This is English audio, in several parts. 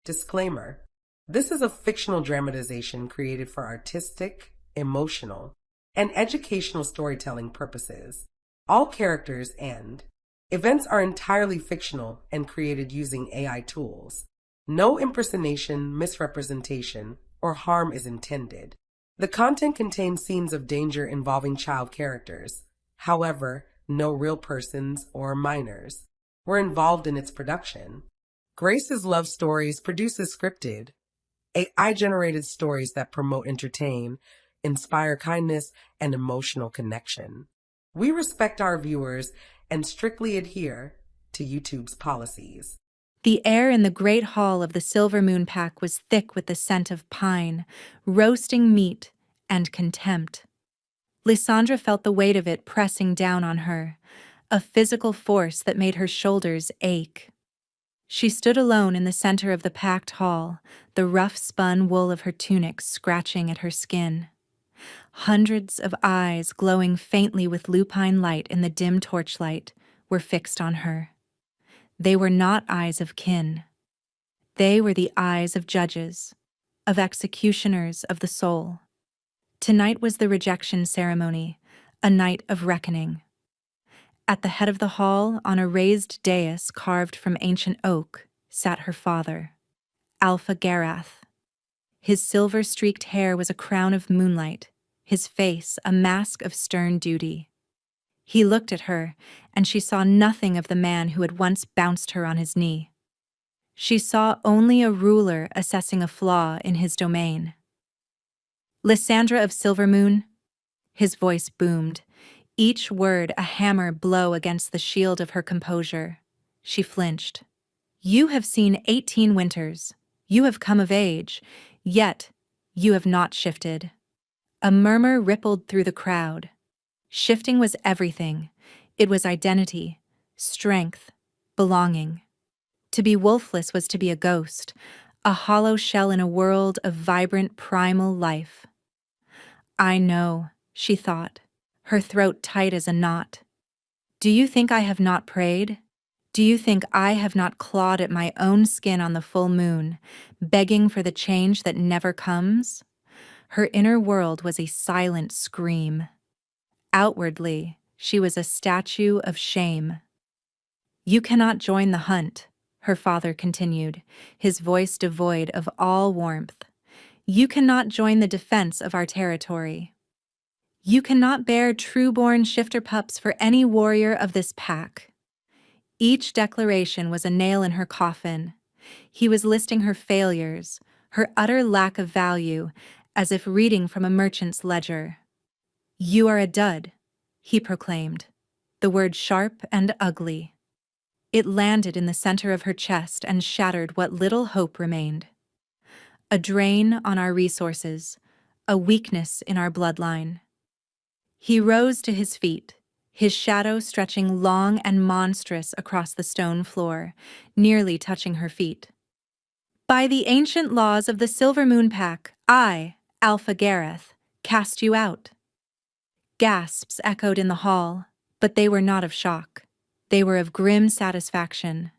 Disclaimer: this is a fictional dramatization created for artistic, emotional, and educational storytelling purposes. All characters and events are entirely fictional and created using AI tools. No impersonation, misrepresentation, or harm is intended. The content contains scenes of danger involving child characters. However, no real persons or minors were involved in its production. Grace's Love Stories produces scripted, AI-generated stories that promote entertain, inspire kindness, and emotional connection. We respect our viewers and strictly adhere to YouTube's policies. The air in the great hall of the Silver Moon Pack was thick with the scent of pine, roasting meat, and contempt. Lysandra felt the weight of it pressing down on her, a physical force that made her shoulders ache. She stood alone in the center of the packed hall, the rough-spun wool of her tunic scratching at her skin. Hundreds of eyes, glowing faintly with lupine light in the dim torchlight, were fixed on her. They were not eyes of kin. They were the eyes of judges, of executioners of the soul. Tonight was the rejection ceremony, a night of reckoning. At the head of the hall, on a raised dais carved from ancient oak, sat her father, Alpha Garath. His silver-streaked hair was a crown of moonlight, his face a mask of stern duty. He looked at her, and she saw nothing of the man who had once bounced her on his knee. She saw only a ruler assessing a flaw in his domain. Lysandra of Silvermoon, his voice boomed, each word a hammer blow against the shield of her composure. She flinched. You have seen 18 winters. You have come of age, yet you have not shifted. A murmur rippled through the crowd. Shifting was everything. It was identity, strength, belonging. To be wolfless was to be a ghost, a hollow shell in a world of vibrant primal life. I know, she thought, her throat tight as a knot. Do you think I have not prayed? Do you think I have not clawed at my own skin on the full moon, begging for the change that never comes? Her inner world was a silent scream. Outwardly, she was a statue of shame. You cannot join the hunt, her father continued, his voice devoid of all warmth. You cannot join the defense of our territory. You cannot bear true-born shifter pups for any warrior of this pack. Each declaration was a nail in her coffin. He was listing her failures, her utter lack of value, as if reading from a merchant's ledger. You are a dud, he proclaimed, the word sharp and ugly. It landed in the center of her chest and shattered what little hope remained. A drain on our resources, a weakness in our bloodline. He rose to his feet, his shadow stretching long and monstrous across the stone floor, nearly touching her feet. By the ancient laws of the Silver Moon Pack, I, Alpha Garath, cast you out. Gasps echoed in the hall, but they were not of shock. They were of grim satisfaction.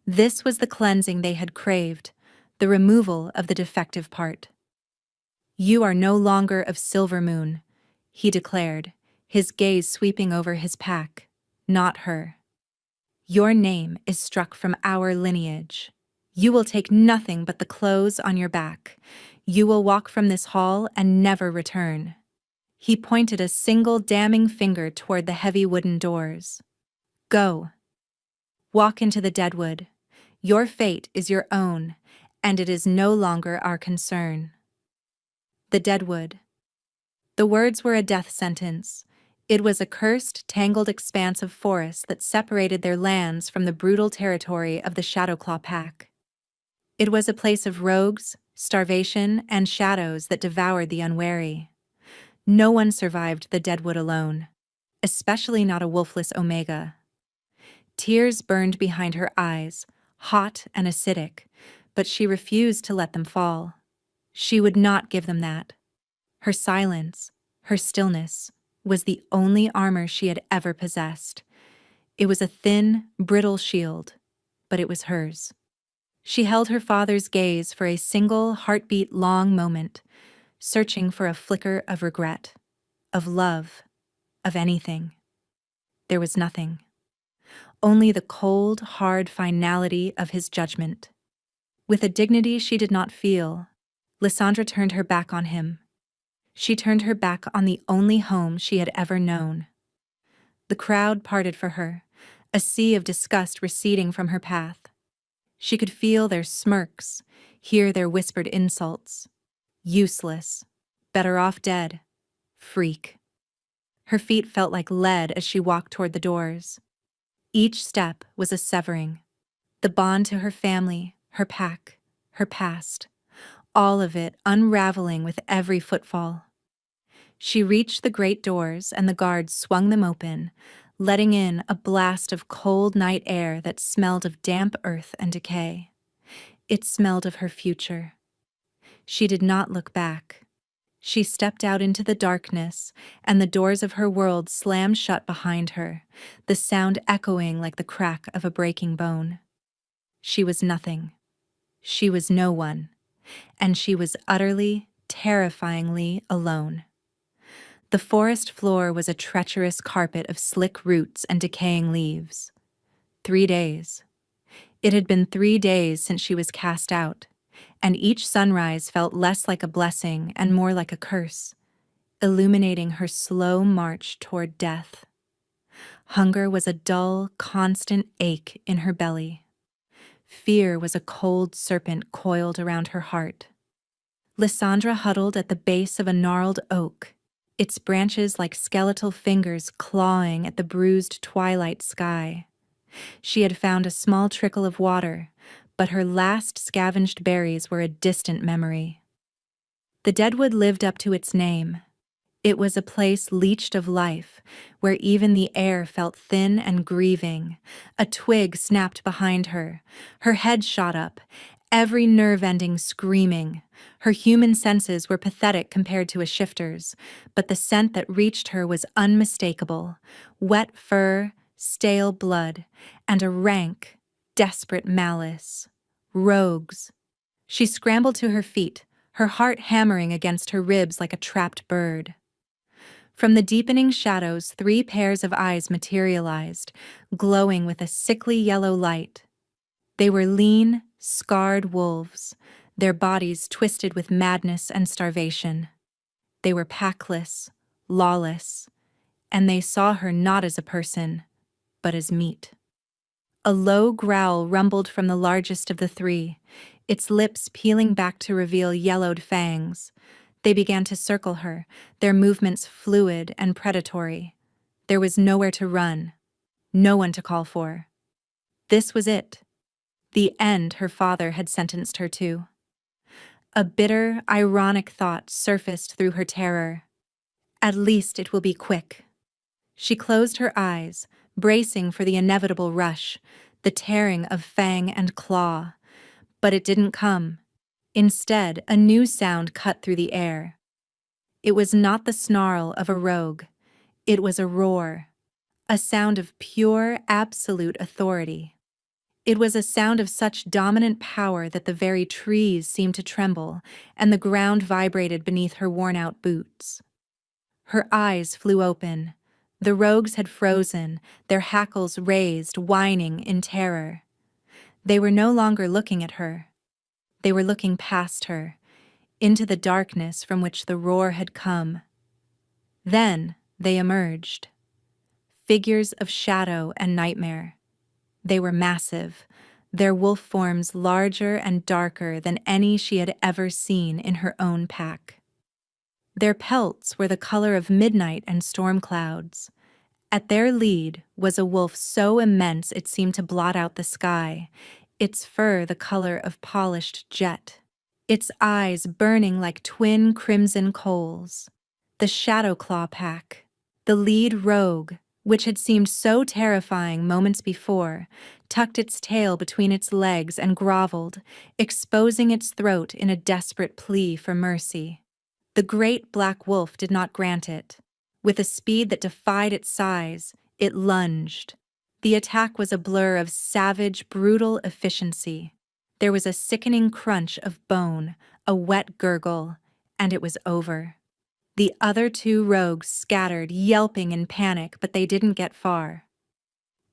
This was the cleansing they had craved, the removal of the defective part. You are no longer of Silvermoon, he declared, his gaze sweeping over his pack, not her. Your name is struck from our lineage. You will take nothing but the clothes on your back. You will walk from this hall and never return. He pointed a single damning finger toward the heavy wooden doors. Go. Walk into the deadwood. Your fate is your own, and it is no longer our concern. The deadwood. The words were a death sentence. It was a cursed, tangled expanse of forest that separated their lands from the brutal territory of the Shadowclaw Pack. It was a place of rogues, starvation, and shadows that devoured the unwary. No one survived the deadwood alone, especially not a wolfless Omega. Tears burned behind her eyes, hot and acidic, but she refused to let them fall. She would not give them that. Her silence, her stillness, was the only armor she had ever possessed. It was a thin, brittle shield, but it was hers. She held her father's gaze for a single heartbeat-long moment, searching for a flicker of regret, of love, of anything. There was nothing. Only the cold, hard finality of his judgment. With a dignity she did not feel, Lysandra turned her back on him. She turned her back on the only home she had ever known. The crowd parted for her, a sea of disgust receding from her path. She could feel their smirks, hear their whispered insults. Useless. Better off dead. Freak. Her feet felt like lead as she walked toward the doors. Each step was a severing. The bond to her family, her pack, her past. All of it unraveling with every footfall. She reached the great doors and the guards swung them open, letting in a blast of cold night air that smelled of damp earth and decay. It smelled of her future. She did not look back. She stepped out into the darkness, and the doors of her world slammed shut behind her, the sound echoing like the crack of a breaking bone. She was nothing. She was no one. And she was utterly, terrifyingly alone. The forest floor was a treacherous carpet of slick roots and decaying leaves. 3 days. It had been 3 days since she was cast out, and each sunrise felt less like a blessing and more like a curse, illuminating her slow march toward death. Hunger was a dull, constant ache in her belly. Fear was a cold serpent coiled around her heart. Lysandra huddled at the base of a gnarled oak, its branches like skeletal fingers clawing at the bruised twilight sky. She had found a small trickle of water, but her last scavenged berries were a distant memory. The deadwood lived up to its name. It was a place leached of life, where even the air felt thin and grieving. A twig snapped behind her. Her head shot up, every nerve ending screaming. Her human senses were pathetic compared to a shifter's, but the scent that reached her was unmistakable. Wet fur, stale blood, and a rank, desperate malice. Rogues. She scrambled to her feet, her heart hammering against her ribs like a trapped bird. From the deepening shadows, 3 pairs of eyes materialized, glowing with a sickly yellow light. They were lean, scarred wolves, their bodies twisted with madness and starvation. They were packless, lawless, and they saw her not as a person, but as meat. A low growl rumbled from the largest of the 3, its lips peeling back to reveal yellowed fangs. They began to circle her, their movements fluid and predatory. There was nowhere to run, no one to call for. This was it, the end her father had sentenced her to. A bitter, ironic thought surfaced through her terror. At least it will be quick. She closed her eyes, bracing for the inevitable rush, the tearing of fang and claw. But it didn't come. Instead, a new sound cut through the air. It was not the snarl of a rogue. It was a roar, a sound of pure, absolute authority. It was a sound of such dominant power that the very trees seemed to tremble, and the ground vibrated beneath her worn-out boots. Her eyes flew open. The rogues had frozen, their hackles raised, whining in terror. They were no longer looking at her. They were looking past her, into the darkness from which the roar had come. Then they emerged. Figures of shadow and nightmare. They were massive, their wolf forms larger and darker than any she had ever seen in her own pack. Their pelts were the color of midnight and storm clouds. At their lead was a wolf so immense it seemed to blot out the sky, its fur the color of polished jet, its eyes burning like twin crimson coals. The Shadow Claw pack, the lead rogue, which had seemed so terrifying moments before, tucked its tail between its legs and groveled, exposing its throat in a desperate plea for mercy. The great black wolf did not grant it. With a speed that defied its size, it lunged. The attack was a blur of savage, brutal efficiency. There was a sickening crunch of bone, a wet gurgle, and it was over. The other two rogues scattered, yelping in panic, but they didn't get far.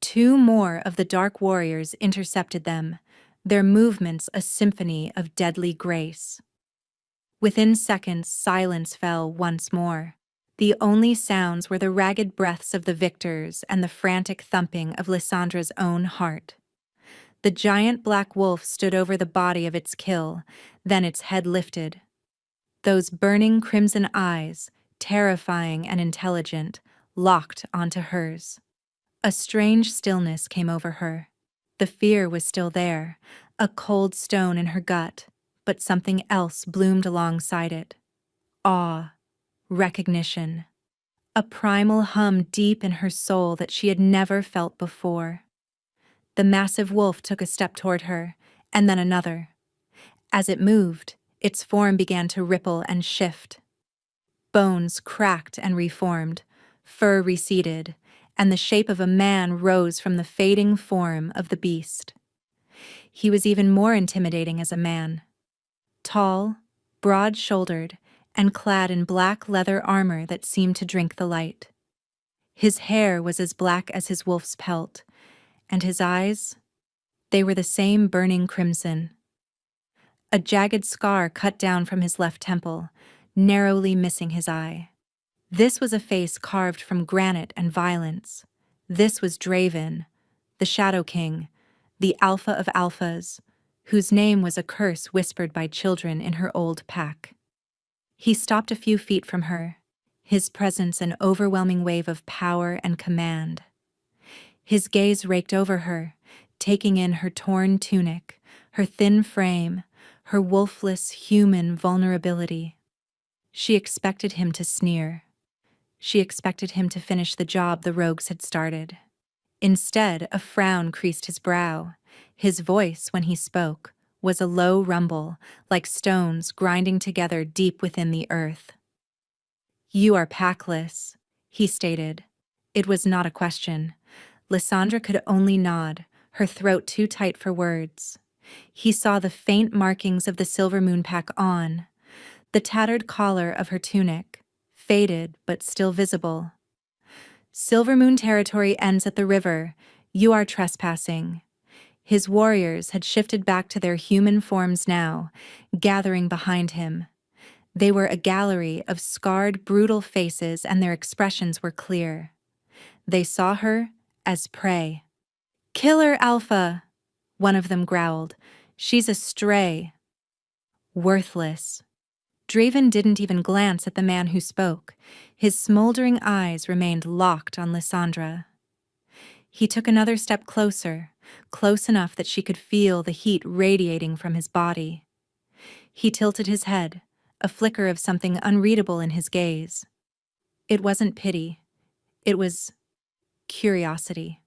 Two more of the dark warriors intercepted them, their movements a symphony of deadly grace. Within seconds, silence fell once more. The only sounds were the ragged breaths of the victors and the frantic thumping of Lysandra's own heart. The giant black wolf stood over the body of its kill, then its head lifted. Those burning crimson eyes, terrifying and intelligent, locked onto hers. A strange stillness came over her. The fear was still there, a cold stone in her gut, but something else bloomed alongside it. Awe, recognition, a primal hum deep in her soul that she had never felt before. The massive wolf took a step toward her, and then another. As it moved, its form began to ripple and shift. Bones cracked and reformed, fur receded, and the shape of a man rose from the fading form of the beast. He was even more intimidating as a man. Tall, broad-shouldered, and clad in black leather armor that seemed to drink the light. His hair was as black as his wolf's pelt, and his eyes, they were the same burning crimson. A jagged scar cut down from his left temple, narrowly missing his eye. This was a face carved from granite and violence. This was Draven, the Shadow King, the Alpha of Alphas, whose name was a curse whispered by children in her old pack. He stopped a few feet from her, his presence an overwhelming wave of power and command. His gaze raked over her, taking in her torn tunic, her thin frame, her wolfless human vulnerability. She expected him to sneer. She expected him to finish the job the rogues had started. Instead, a frown creased his brow. His voice, when he spoke, was a low rumble, like stones grinding together deep within the earth. "You are packless," he stated. It was not a question. Lysandra could only nod, her throat too tight for words. He saw the faint markings of the silver moon pack on, the tattered collar of her tunic, faded but still visible. "Silver Moon territory ends at the river. You are trespassing." His warriors had shifted back to their human forms now, gathering behind him. They were a gallery of scarred, brutal faces, and their expressions were clear. They saw her as prey. "Killer Alpha," one of them growled. "She's a stray." "Worthless." Draven didn't even glance at the man who spoke. His smoldering eyes remained locked on Lysandra. He took another step closer, close enough that she could feel the heat radiating from his body. He tilted his head, a flicker of something unreadable in his gaze. It wasn't pity. It was curiosity.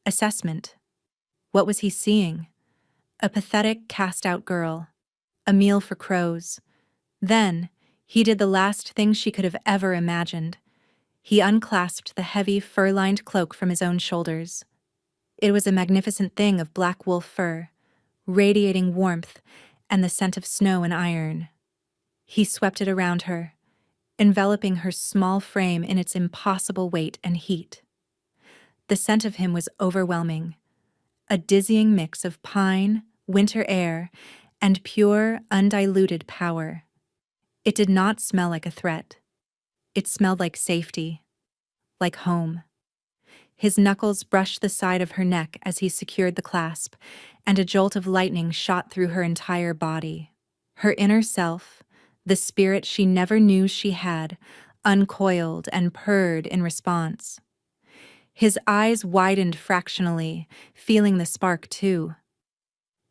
Assessment. What was he seeing? A pathetic, cast-out girl. A meal for crows. Then, he did the last thing she could have ever imagined. He unclasped the heavy, fur-lined cloak from his own shoulders. It was a magnificent thing of black wolf fur, radiating warmth and the scent of snow and iron. He swept it around her, enveloping her small frame in its impossible weight and heat. The scent of him was overwhelming, a dizzying mix of pine, winter air, and pure, undiluted power. It did not smell like a threat. It smelled like safety, like home. His knuckles brushed the side of her neck as he secured the clasp, and a jolt of lightning shot through her entire body. Her inner self, the spirit she never knew she had, uncoiled and purred in response. His eyes widened fractionally, feeling the spark too.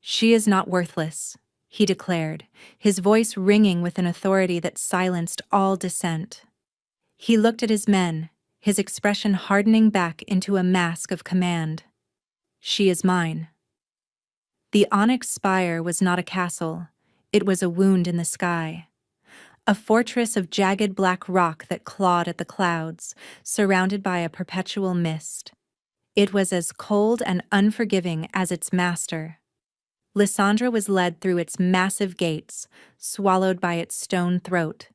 "She is not worthless," he declared, his voice ringing with an authority that silenced all dissent. He looked at his men, his expression hardening back into a mask of command. "She is mine." The onyx spire was not a castle. It was a wound in the sky. A fortress of jagged black rock that clawed at the clouds, surrounded by a perpetual mist. It was as cold and unforgiving as its master. Lysandra was led through its massive gates, swallowed by its stone throat.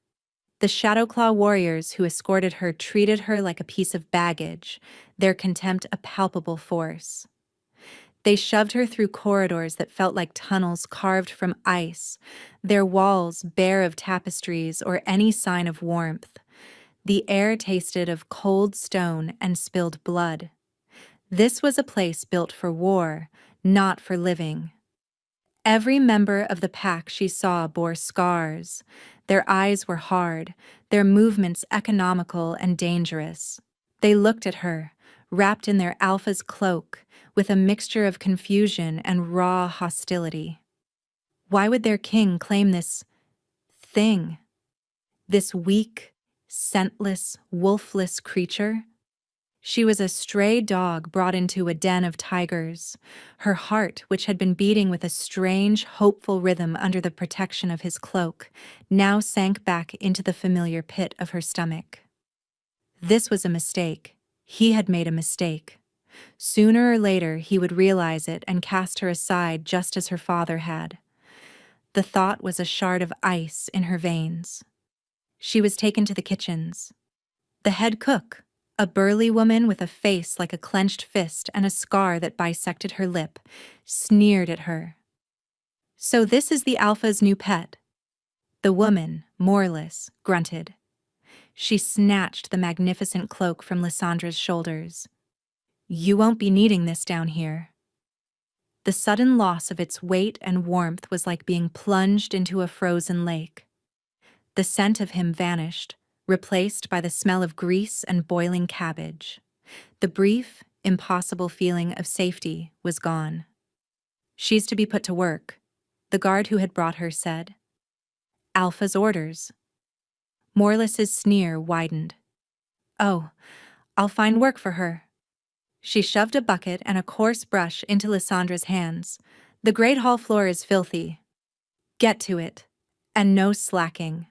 The Shadowclaw warriors who escorted her treated her like a piece of baggage, their contempt a palpable force. They shoved her through corridors that felt like tunnels carved from ice, their walls bare of tapestries or any sign of warmth. The air tasted of cold stone and spilled blood. This was a place built for war, not for living. Every member of the pack she saw bore scars. Their eyes were hard, their movements economical and dangerous. They looked at her, wrapped in their alpha's cloak, with a mixture of confusion and raw hostility. Why would their king claim this thing? This weak, scentless, wolfless creature? She was a stray dog brought into a den of tigers. Her heart, which had been beating with a strange, hopeful rhythm under the protection of his cloak, now sank back into the familiar pit of her stomach. This was a mistake. He had made a mistake. Sooner or later, he would realize it and cast her aside just as her father had. The thought was a shard of ice in her veins. She was taken to the kitchens. The head cook, a burly woman with a face like a clenched fist and a scar that bisected her lip, sneered at her. "So this is the Alpha's new pet?" The woman, Morless, grunted. She snatched the magnificent cloak from Lysandra's shoulders. "You won't be needing this down here." The sudden loss of its weight and warmth was like being plunged into a frozen lake. The scent of him vanished, replaced by the smell of grease and boiling cabbage. The brief, impossible feeling of safety was gone. "She's to be put to work," the guard who had brought her said. "Alpha's orders." Morless's sneer widened. "Oh, I'll find work for her." She shoved a bucket and a coarse brush into Lysandra's hands. "The great hall floor is filthy. Get to it, and no slacking.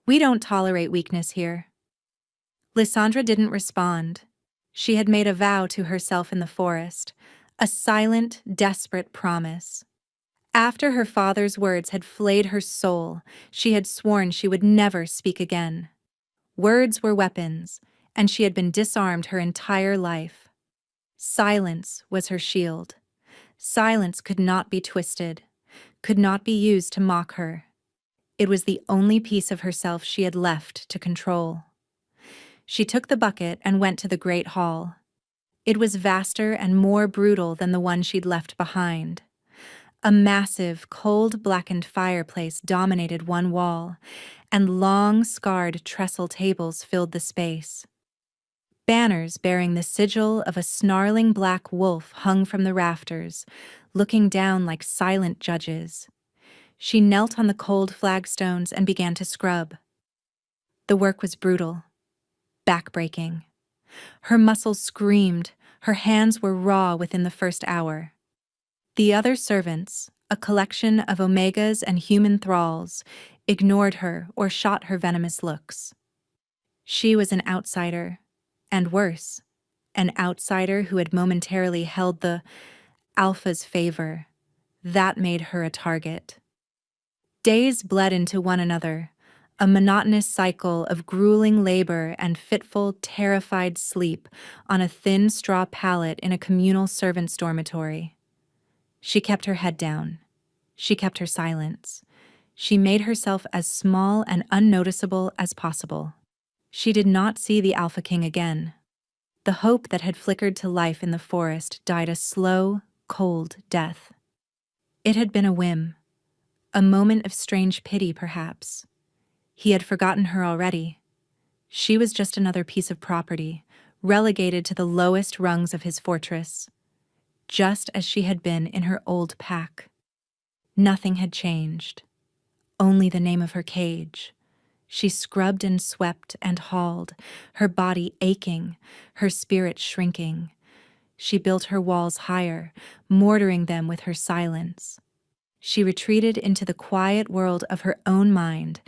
We don't tolerate weakness here." Lysandra didn't respond. She had made a vow to herself in the forest, a silent, desperate promise. After her father's words had flayed her soul, she had sworn she would never speak again. Words were weapons, and she had been disarmed her entire life. Silence was her shield. Silence could not be twisted, could not be used to mock her. It was the only piece of herself she had left to control. She took the bucket and went to the great hall. It was vaster and more brutal than the one she'd left behind. A massive, cold-blackened fireplace dominated one wall, and long, scarred trestle tables filled the space. Banners bearing the sigil of a snarling black wolf hung from the rafters, looking down like silent judges. She knelt on the cold flagstones and began to scrub. The work was brutal, backbreaking. Her muscles screamed, her hands were raw within the first hour. The other servants, a collection of omegas and human thralls, ignored her or shot her venomous looks. She was an outsider, and worse, an outsider who had momentarily held the Alpha's favor. That made her a target. Days bled into one another, a monotonous cycle of grueling labor and fitful, terrified sleep on a thin straw pallet in a communal servants' dormitory. She kept her head down. She kept her silence. She made herself as small and unnoticeable as possible. She did not see the Alpha King again. The hope that had flickered to life in the forest died a slow, cold death. It had been a whim. A moment of strange pity, perhaps. He had forgotten her already. She was just another piece of property, relegated to the lowest rungs of his fortress, just as she had been in her old pack. Nothing had changed, only the name of her cage. She scrubbed and swept and hauled, her body aching, her spirit shrinking. She built her walls higher, mortaring them with her silence. She retreated into the quiet world of her own mind,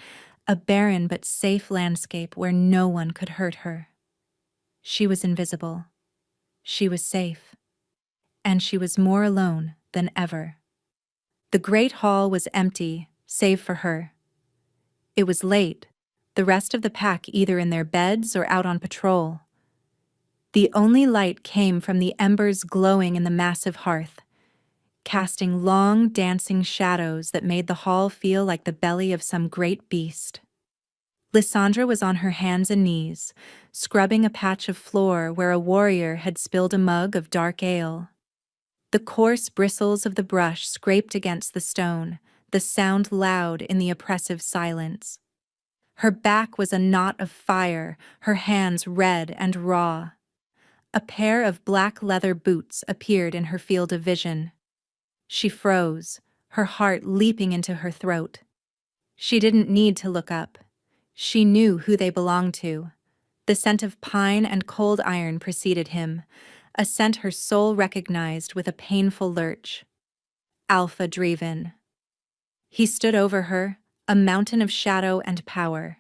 a barren but safe landscape where no one could hurt her. She was invisible. She was safe. And she was more alone than ever. The great hall was empty, save for her. It was late, the rest of the pack either in their beds or out on patrol. The only light came from the embers glowing in the massive hearth, casting long, dancing shadows that made the hall feel like the belly of some great beast. Lysandra was on her hands and knees, scrubbing a patch of floor where a warrior had spilled a mug of dark ale. The coarse bristles of the brush scraped against the stone, the sound loud in the oppressive silence. Her back was a knot of fire, her hands red and raw. A pair of black leather boots appeared in her field of vision. She froze, her heart leaping into her throat. She didn't need to look up. She knew who they belonged to. The scent of pine and cold iron preceded him, a scent her soul recognized with a painful lurch. Alpha Draven. He stood over her, a mountain of shadow and power.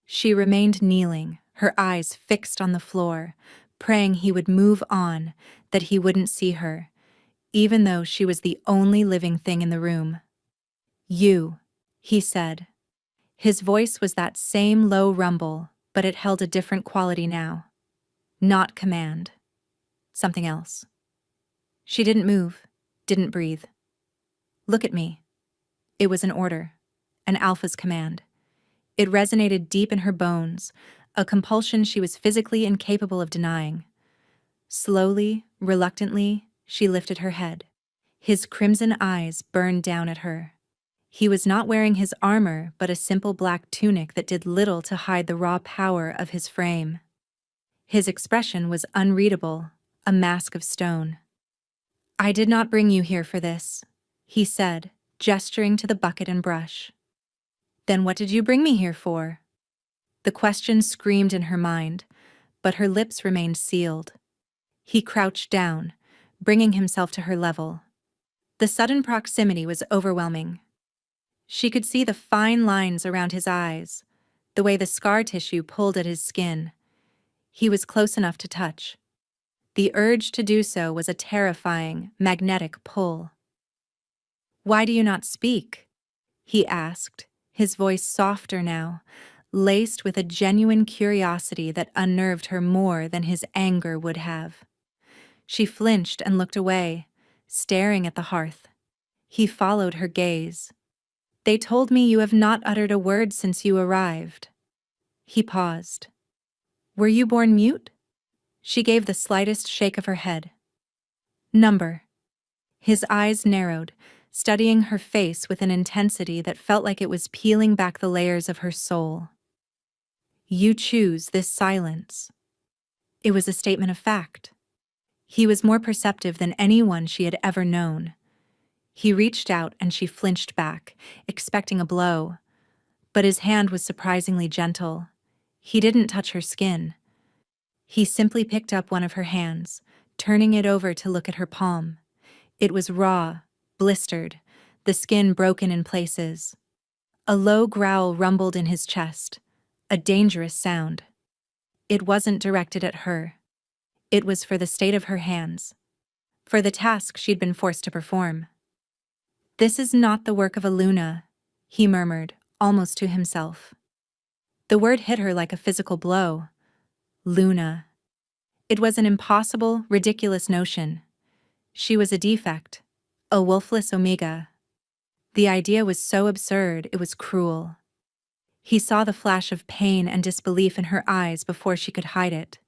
She remained kneeling, her eyes fixed on the floor, praying he would move on, that he wouldn't see her, even though she was the only living thing in the room. "You," he said. His voice was that same low rumble, but it held a different quality now. Not command. Something else. She didn't move, didn't breathe. "Look at me." It was an order, an alpha's command. It resonated deep in her bones, a compulsion she was physically incapable of denying. Slowly, reluctantly, she lifted her head. His crimson eyes burned down at her. He was not wearing his armor, but a simple black tunic that did little to hide the raw power of his frame. His expression was unreadable, a mask of stone. "I did not bring you here for this," he said, gesturing to the bucket and brush. "Then what did you bring me here for?" The question screamed in her mind, but her lips remained sealed. He crouched down, bringing himself to her level. The sudden proximity was overwhelming. She could see the fine lines around his eyes, the way the scar tissue pulled at his skin. He was close enough to touch. The urge to do so was a terrifying, magnetic pull. "Why do you not speak?" he asked, his voice softer now, laced with a genuine curiosity that unnerved her more than his anger would have. She flinched and looked away, staring at the hearth. He followed her gaze. "They told me you have not uttered a word since you arrived." He paused. "Were you born mute?" She gave the slightest shake of her head. "Number." His eyes narrowed, studying her face with an intensity that felt like it was peeling back the layers of her soul. "You choose this silence." It was a statement of fact. He was more perceptive than anyone she had ever known. He reached out and she flinched back, expecting a blow. But his hand was surprisingly gentle. He didn't touch her skin. He simply picked up one of her hands, turning it over to look at her palm. It was raw, blistered, the skin broken in places. A low growl rumbled in his chest, a dangerous sound. It wasn't directed at her. It was for the state of her hands, for the task she'd been forced to perform. "This is not the work of a Luna," he murmured, almost to himself. The word hit her like a physical blow. Luna. It was an impossible, ridiculous notion. She was a defect, a wolfless omega. The idea was so absurd, it was cruel. He saw the flash of pain and disbelief in her eyes before she could hide it.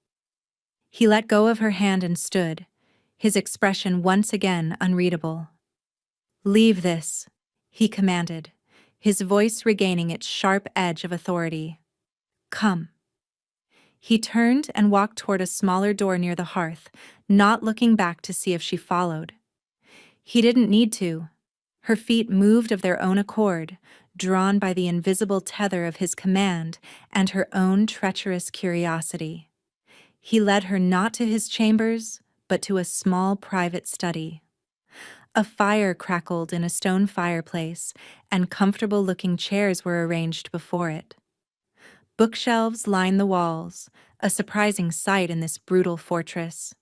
He let go of her hand and stood, his expression once again unreadable. "Leave this," he commanded, his voice regaining its sharp edge of authority. "Come." He turned and walked toward a smaller door near the hearth, not looking back to see if she followed. He didn't need to. Her feet moved of their own accord, drawn by the invisible tether of his command and her own treacherous curiosity. He led her not to his chambers, but to a small private study. A fire crackled in a stone fireplace, and comfortable-looking chairs were arranged before it. Bookshelves lined the walls, a surprising sight in this brutal fortress.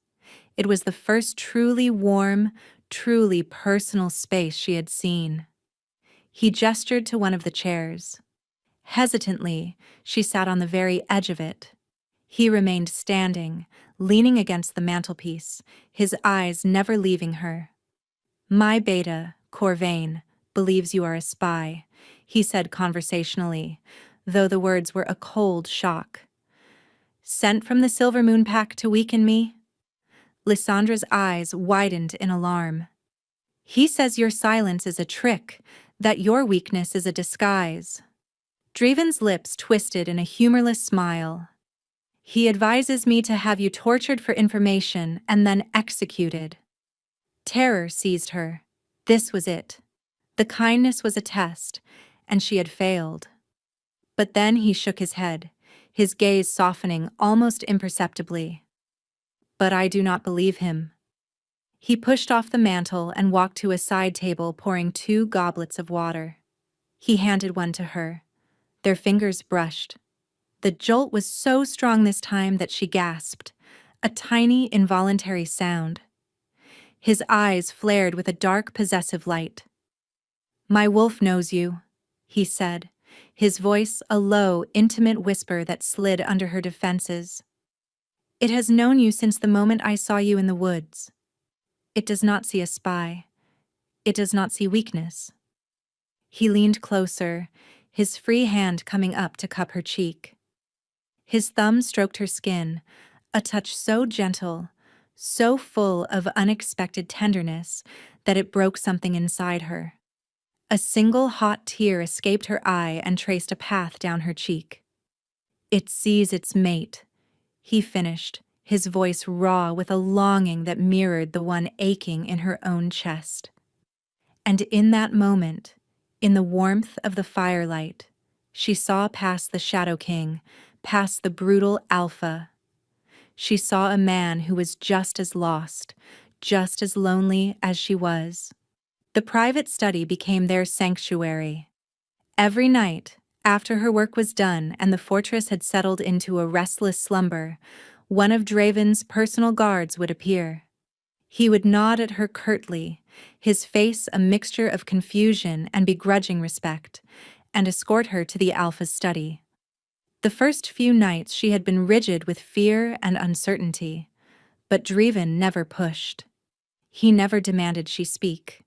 It was the first truly warm, truly personal space she had seen. He gestured to one of the chairs. Hesitantly, she sat on the very edge of it. He remained standing, leaning against the mantelpiece, his eyes never leaving her. "My beta, Corvain, believes you are a spy," he said conversationally, though the words were a cold shock. "Sent from the Silver Moon Pack to weaken me?" Lysandra's eyes widened in alarm. "He says your silence is a trick, that your weakness is a disguise." Draven's lips twisted in a humorless smile. "He advises me to have you tortured for information and then executed." Terror seized her. This was it. The kindness was a test, and she had failed. But then he shook his head, his gaze softening almost imperceptibly. "But I do not believe him." He pushed off the mantle and walked to a side table, pouring 2 goblets of water. He handed one to her. Their fingers brushed. The jolt was so strong this time that she gasped, a tiny, involuntary sound. His eyes flared with a dark, possessive light. "My wolf knows you," he said, his voice a low, intimate whisper that slid under her defenses. "It has known you since the moment I saw you in the woods. It does not see a spy. It does not see weakness." He leaned closer, his free hand coming up to cup her cheek. His thumb stroked her skin, a touch so gentle, so full of unexpected tenderness that it broke something inside her. A single hot tear escaped her eye and traced a path down her cheek. "It sees its mate," he finished, his voice raw with a longing that mirrored the one aching in her own chest. And in that moment, in the warmth of the firelight, she saw past the Shadow King, past the brutal Alpha. She saw a man who was just as lost, just as lonely as she was. The private study became their sanctuary. Every night, after her work was done and the fortress had settled into a restless slumber, one of Draven's personal guards would appear. He would nod at her curtly, his face a mixture of confusion and begrudging respect, and escort her to the Alpha's study. The first few nights she had been rigid with fear and uncertainty, but Draven never pushed. He never demanded she speak.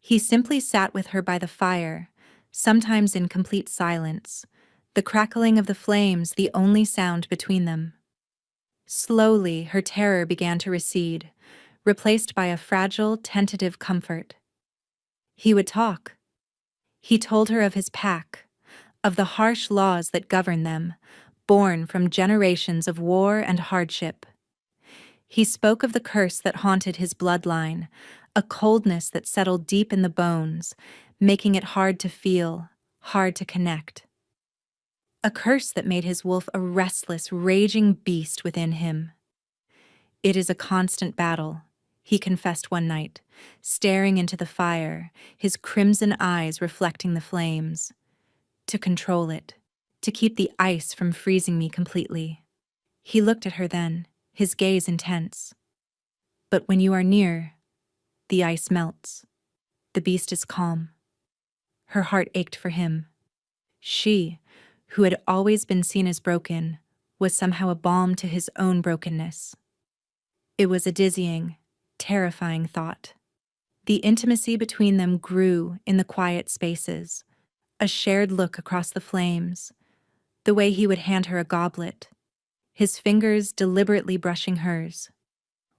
He simply sat with her by the fire, sometimes in complete silence, the crackling of the flames the only sound between them. Slowly, her terror began to recede, replaced by a fragile, tentative comfort. He would talk. He told her of his pack, of the harsh laws that govern them, born from generations of war and hardship. He spoke of the curse that haunted his bloodline, a coldness that settled deep in the bones, making it hard to feel, hard to connect. A curse that made his wolf a restless, raging beast within him. "It is a constant battle," he confessed one night, staring into the fire, his crimson eyes reflecting the flames. "To control it, to keep the ice from freezing me completely." He looked at her then, his gaze intense. "But when you are near, the ice melts. The beast is calm." Her heart ached for him. She, who had always been seen as broken, was somehow a balm to his own brokenness. It was a dizzying, terrifying thought. The intimacy between them grew in the quiet spaces, a shared look across the flames, the way he would hand her a goblet, his fingers deliberately brushing hers.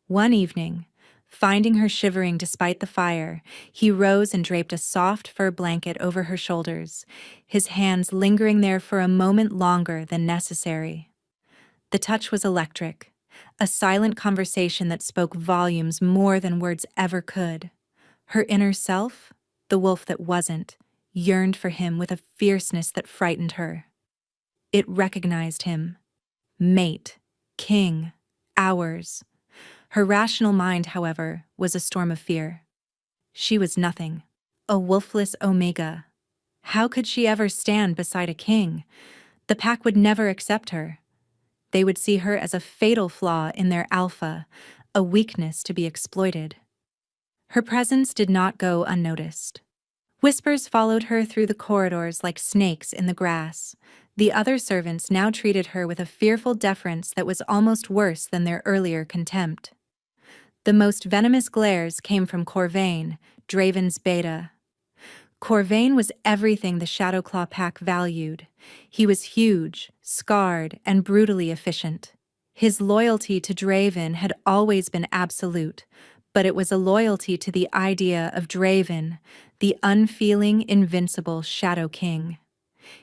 One evening, finding her shivering despite the fire, he rose and draped a soft fur blanket over her shoulders, his hands lingering there for a moment longer than necessary. The touch was electric, a silent conversation that spoke volumes more than words ever could. Her inner self, the wolf that wasn't, yearned for him with a fierceness that frightened her. It recognized him. Mate, king, ours. Her rational mind, however, was a storm of fear. She was nothing, a wolfless omega. How could she ever stand beside a king? The pack would never accept her. They would see her as a fatal flaw in their alpha, a weakness to be exploited. Her presence did not go unnoticed. Whispers followed her through the corridors like snakes in the grass. The other servants now treated her with a fearful deference that was almost worse than their earlier contempt. The most venomous glares came from Corvain, Draven's beta. Corvain was everything the Shadowclaw pack valued. He was huge, scarred, and brutally efficient. His loyalty to Draven had always been absolute, but it was a loyalty to the idea of Draven, the unfeeling, invincible Shadow King.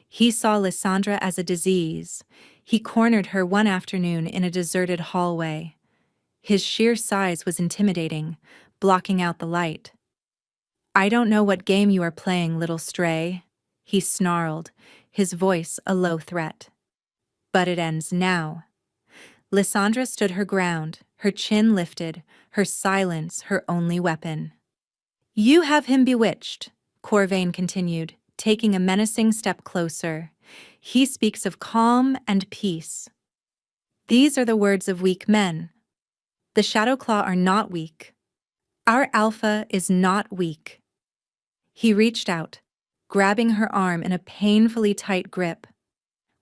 He saw Lysandra as a disease. He cornered her one afternoon in a deserted hallway. His sheer size was intimidating, blocking out the light. "I don't know what game you are playing, little stray," he snarled, his voice a low threat. "But it ends now." Lysandra stood her ground, her chin lifted, her silence her only weapon. "You have him bewitched," Corvain continued, taking a menacing step closer. "He speaks of calm and peace. These are the words of weak men. The Shadowclaw are not weak. Our alpha is not weak." He reached out, grabbing her arm in a painfully tight grip.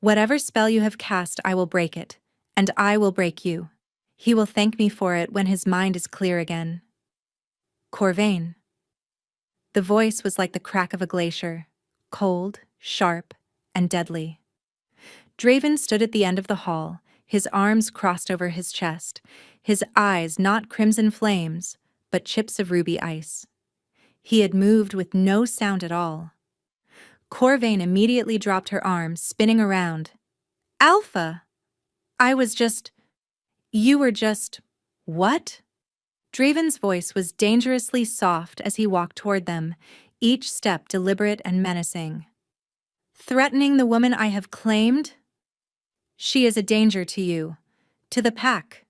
"Whatever spell you have cast, I will break it, and I will break you. He will thank me for it when his mind is clear again." "Corvain." The voice was like the crack of a glacier, cold, sharp, and deadly. Draven stood at the end of the hall, his arms crossed over his chest, his eyes not crimson flames, but chips of ruby ice. He had moved with no sound at all. Corvain immediately dropped her arms, spinning around. "Alpha! You were just... what?" Draven's voice was dangerously soft as he walked toward them, each step deliberate and menacing. "Threatening the woman I have claimed? She is a danger to you, to the pack."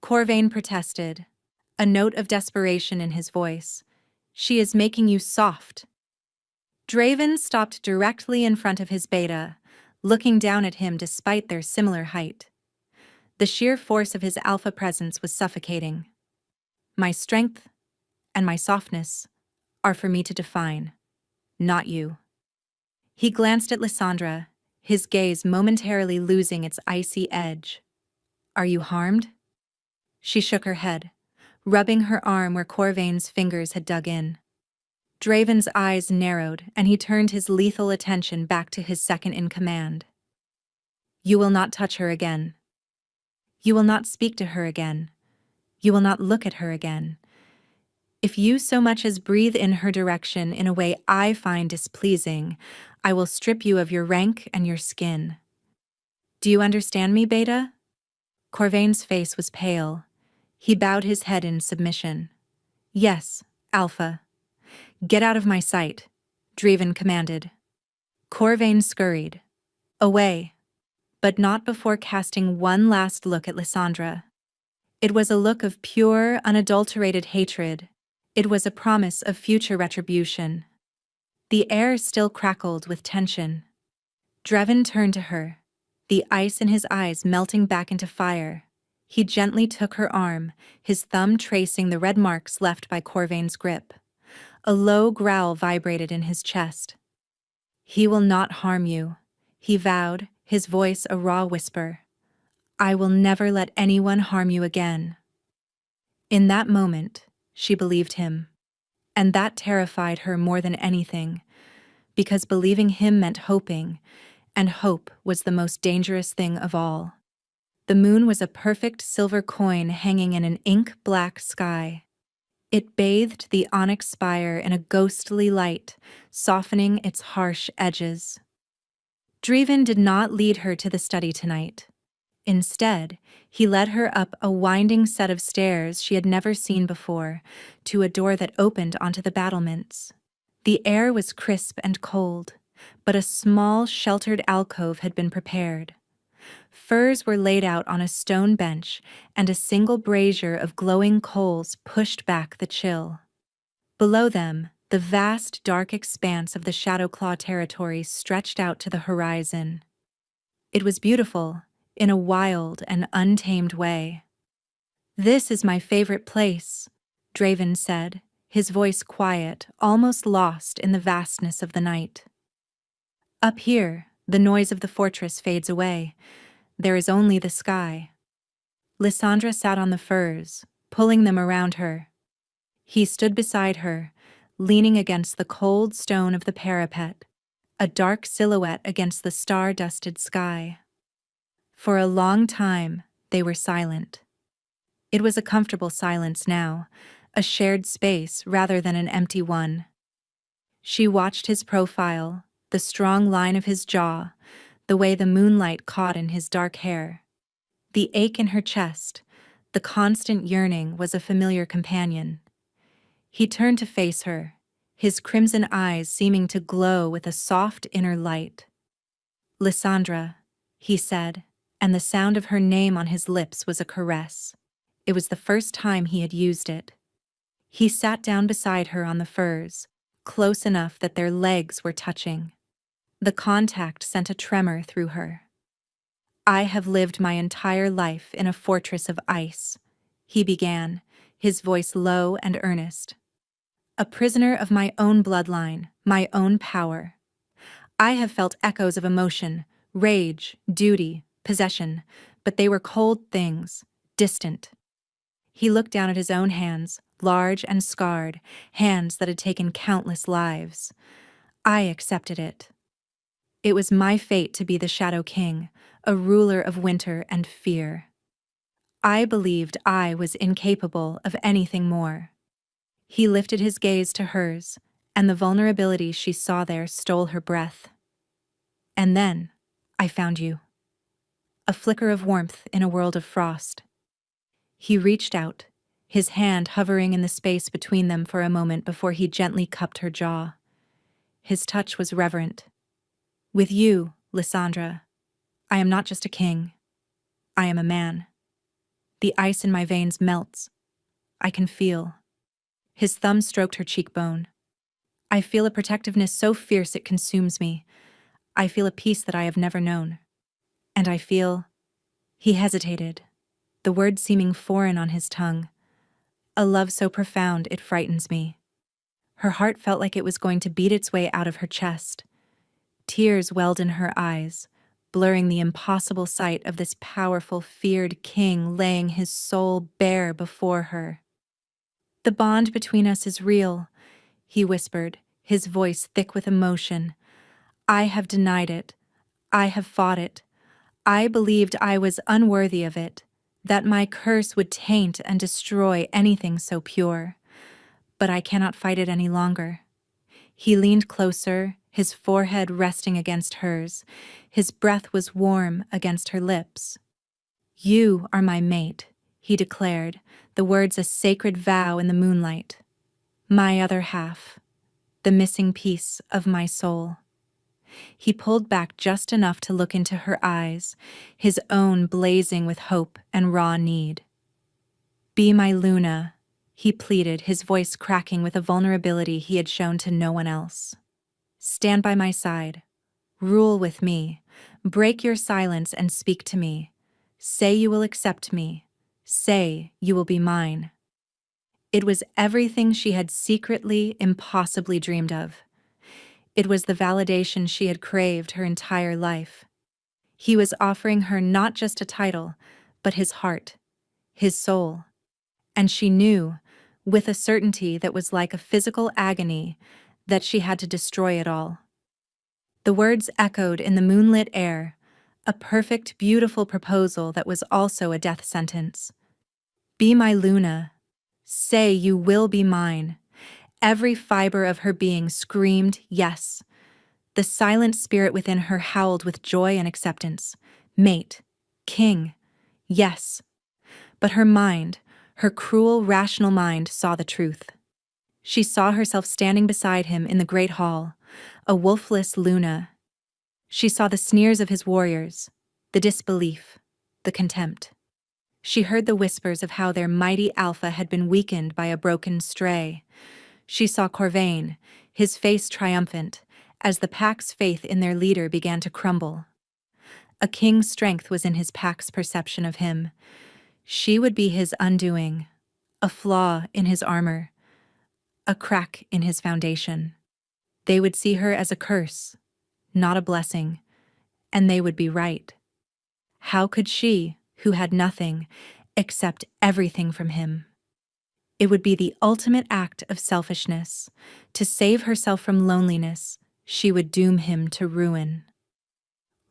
Corvain protested, a note of desperation in his voice. "She is making you soft." Draven stopped directly in front of his beta, looking down at him despite their similar height. The sheer force of his alpha presence was suffocating. "My strength and my softness are for me to define, not you." He glanced at Lysandra, his gaze momentarily losing its icy edge. "Are you harmed?" She shook her head, rubbing her arm where Corvain's fingers had dug in. Draven's eyes narrowed, and he turned his lethal attention back to his second-in-command. "You will not touch her again. You will not speak to her again. You will not look at her again. If you so much as breathe in her direction in a way I find displeasing, I will strip you of your rank and your skin. Do you understand me, Beta?" Corvain's face was pale. He bowed his head in submission. "Yes, Alpha." "Get out of my sight," Draven commanded. Corvain scurried. Away, but not before casting one last look at Lysandra. It was a look of pure, unadulterated hatred. It was a promise of future retribution. The air still crackled with tension. Draven turned to her, the ice in his eyes melting back into fire. He gently took her arm, his thumb tracing the red marks left by Corvain's grip. A low growl vibrated in his chest. "He will not harm you," he vowed, his voice a raw whisper. "I will never let anyone harm you again." In that moment, she believed him. And that terrified her more than anything, because believing him meant hoping, and hope was the most dangerous thing of all. The moon was a perfect silver coin hanging in an ink-black sky. It bathed the onyx spire in a ghostly light, softening its harsh edges. Draven did not lead her to the study tonight. Instead, he led her up a winding set of stairs she had never seen before, to a door that opened onto the battlements. The air was crisp and cold, but a small, sheltered alcove had been prepared. Furs were laid out on a stone bench, and a single brazier of glowing coals pushed back the chill. Below them, the vast, dark expanse of the Shadowclaw territory stretched out to the horizon. It was beautiful, in a wild and untamed way. "This is my favorite place," Draven said, his voice quiet, almost lost in the vastness of the night. Up here, the noise of the fortress fades away. There is only the sky. Lysandra sat on the furs, pulling them around her. He stood beside her, leaning against the cold stone of the parapet, a dark silhouette against the star-dusted sky. For a long time, they were silent. It was a comfortable silence now, a shared space rather than an empty one. She watched his profile, the strong line of his jaw, the way the moonlight caught in his dark hair. The ache in her chest, the constant yearning was a familiar companion. He turned to face her, his crimson eyes seeming to glow with a soft inner light. "Lysandra," he said, and the sound of her name on his lips was a caress. It was the first time he had used it. He sat down beside her on the furs, close enough that their legs were touching. The contact sent a tremor through her. "I have lived my entire life in a fortress of ice," he began, his voice low and earnest. "A prisoner of my own bloodline, my own power. I have felt echoes of emotion, rage, duty, possession, but they were cold things, distant." He looked down at his own hands, large and scarred, hands that had taken countless lives. "I accepted it. It was my fate to be the Shadow King, a ruler of winter and fear. I believed I was incapable of anything more." He lifted his gaze to hers, and the vulnerability she saw there stole her breath. "And then, I found you. A flicker of warmth in a world of frost." He reached out, his hand hovering in the space between them for a moment before he gently cupped her jaw. His touch was reverent. "With you, Lysandra, I am not just a king. I am a man. The ice in my veins melts. I can feel." His thumb stroked her cheekbone. "I feel a protectiveness so fierce it consumes me. I feel a peace that I have never known. And I feel—" He hesitated, the word seeming foreign on his tongue. "A love so profound it frightens me." Her heart felt like it was going to beat its way out of her chest. Tears welled in her eyes, blurring the impossible sight of this powerful, feared king laying his soul bare before her. "The bond between us is real," he whispered, his voice thick with emotion. "I have denied it. I have fought it. I believed I was unworthy of it, that my curse would taint and destroy anything so pure. But I cannot fight it any longer." He leaned closer, his forehead resting against hers. His breath was warm against her lips. "You are my mate," he declared, the words a sacred vow in the moonlight. "My other half, the missing piece of my soul." He pulled back just enough to look into her eyes, his own blazing with hope and raw need. "Be my Luna," he pleaded, his voice cracking with a vulnerability he had shown to no one else. "Stand by my side. Rule with me. Break your silence and speak to me. Say you will accept me. Say you will be mine." It was everything she had secretly, impossibly dreamed of. It was the validation she had craved her entire life. He was offering her not just a title, but his heart, his soul. And she knew, with a certainty that was like a physical agony, that she had to destroy it all. The words echoed in the moonlit air, a perfect, beautiful proposal that was also a death sentence. "Be my Luna. Say you will be mine." Every fiber of her being screamed yes. The silent spirit within her howled with joy and acceptance. Mate. King. Yes. But her mind, her cruel, rational mind, saw the truth. She saw herself standing beside him in the great hall, a wolfless Luna. She saw the sneers of his warriors, the disbelief, the contempt. She heard the whispers of how their mighty alpha had been weakened by a broken stray. She saw Corvain, his face triumphant, as the pack's faith in their leader began to crumble. A king's strength was in his pack's perception of him. She would be his undoing, a flaw in his armor, a crack in his foundation. They would see her as a curse, not a blessing, and they would be right. How could she, who had nothing, accept everything from him? It would be the ultimate act of selfishness. To save herself from loneliness, she would doom him to ruin.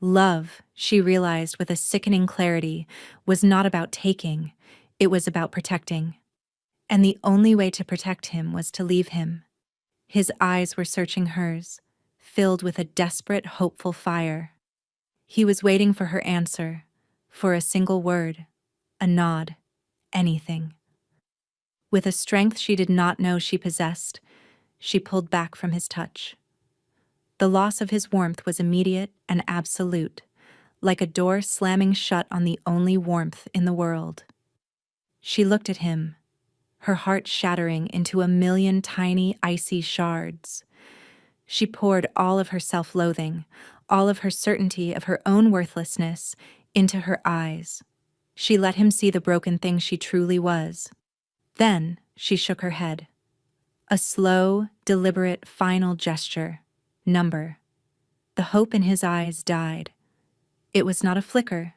Love, she realized with a sickening clarity, was not about taking, it was about protecting. And the only way to protect him was to leave him. His eyes were searching hers, filled with a desperate, hopeful fire. He was waiting for her answer, for a single word, a nod, anything. With a strength she did not know she possessed, she pulled back from his touch. The loss of his warmth was immediate and absolute, like a door slamming shut on the only warmth in the world. She looked at him, her heart shattering into a million tiny, icy shards. She poured all of her self-loathing, all of her certainty of her own worthlessness, into her eyes. She let him see the broken thing she truly was. Then she shook her head. A slow, deliberate, final gesture. Number. The hope in his eyes died. It was not a flicker,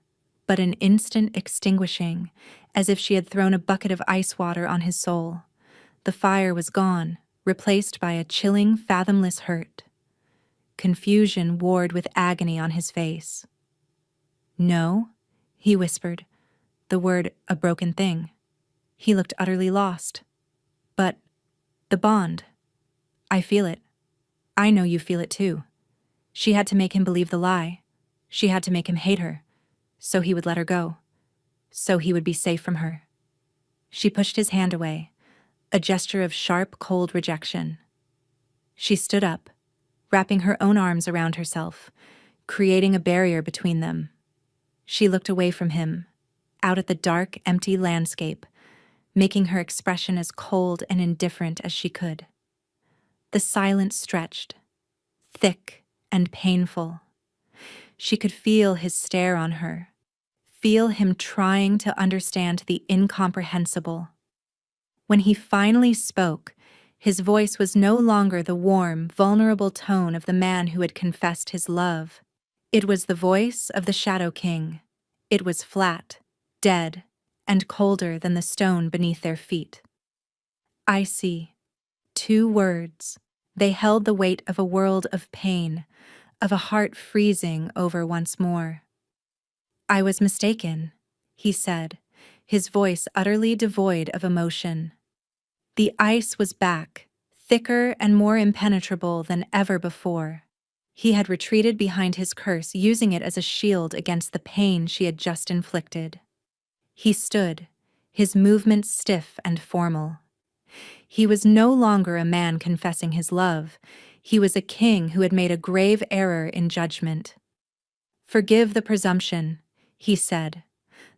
but an instant extinguishing, as if she had thrown a bucket of ice water on his soul. The fire was gone, replaced by a chilling, fathomless hurt. Confusion warred with agony on his face. No, he whispered, the word a broken thing. He looked utterly lost. But the bond. I feel it. I know you feel it too. She had to make him believe the lie. She had to make him hate her. So he would let her go. So he would be safe from her. She pushed his hand away, a gesture of sharp, cold rejection. She stood up, wrapping her own arms around herself, creating a barrier between them. She looked away from him, out at the dark, empty landscape, making her expression as cold and indifferent as she could. The silence stretched, thick and painful. She could feel his stare on her, feel him trying to understand the incomprehensible. When he finally spoke, his voice was no longer the warm, vulnerable tone of the man who had confessed his love. It was the voice of the Shadow King. It was flat, dead, and colder than the stone beneath their feet. I see. 2 words. They held the weight of a world of pain, of a heart freezing over once more. I was mistaken, he said, his voice utterly devoid of emotion. The ice was back, thicker and more impenetrable than ever before. He had retreated behind his curse, using it as a shield against the pain she had just inflicted. He stood, his movements stiff and formal. He was no longer a man confessing his love. He was a king who had made a grave error in judgment. Forgive the presumption, he said,